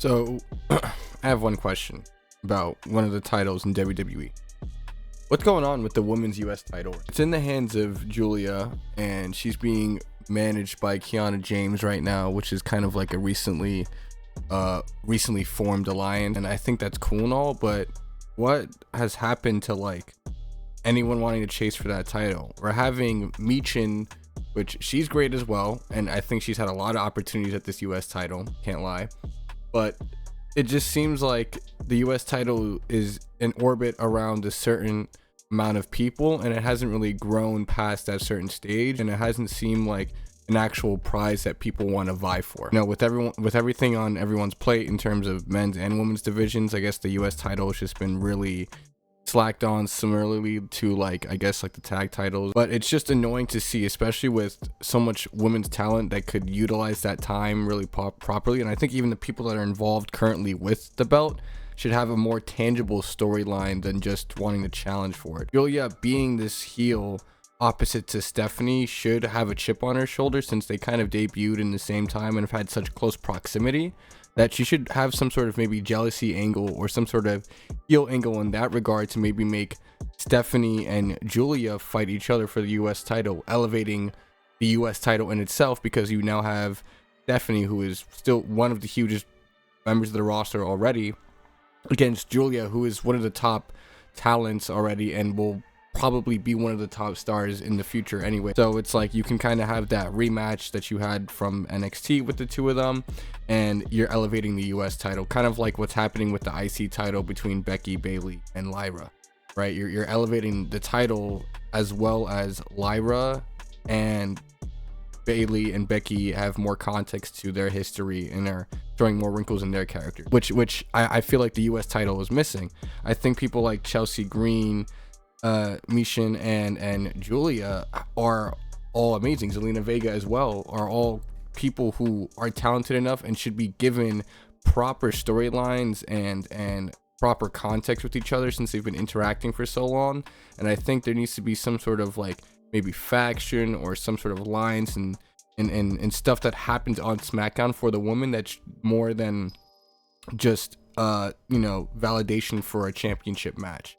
So, I have one question about one of the titles in WWE. What's going on with the women's US title? It's in the hands of Julia, and she's being managed by Kiana James right now, which is kind of like a recently formed alliance, and I think that's cool and all, but what has happened to like anyone wanting to chase for that title? We're having Michin, which she's great as well, and I think she's had a lot of opportunities at this US title, can't lie. But it just seems like the US title is in orbit around a certain amount of people, and it hasn't really grown past that certain stage, and it hasn't seemed like an actual prize that people want to vie for. With everything on everyone's plate in terms of men's and women's divisions, I guess the US title has just been really slacked on, similarly to like the tag titles. But it's just annoying to see, especially with so much women's talent that could utilize that time really properly. And I think even the people that are involved currently with the belt should have a more tangible storyline than just wanting to challenge for it. Julia, being this heel opposite to Stephanie, should have a chip on her shoulder, since they kind of debuted in the same time and have had such close proximity, that she should have some sort of maybe jealousy angle or some sort of heel angle in that regard to maybe make Stephanie and Julia fight each other for the US title, elevating the US title in itself, because you now have Stephanie, who is still one of the hugest members of the roster already, against Julia, who is one of the top talents already and will probably be one of the top stars in the future anyway. So it's like you can kind of have that rematch that you had from NXT with the two of them, and you're elevating the US title, kind of like what's happening with the IC title between Becky, Bayley, and Lyra, right? You're elevating the title, as well as Lyra and Bayley and Becky have more context to their history and are throwing more wrinkles in their characters, which I feel like the US title is missing. I think people like Chelsea Green, Michin, and Julia are all amazing. Zelina Vega as well are all people who are talented enough and should be given proper storylines and proper context with each other, since they've been interacting for so long. And I think there needs to be some sort of like maybe faction or some sort of lines and stuff that happens on SmackDown for the women that's more than just validation for a championship match.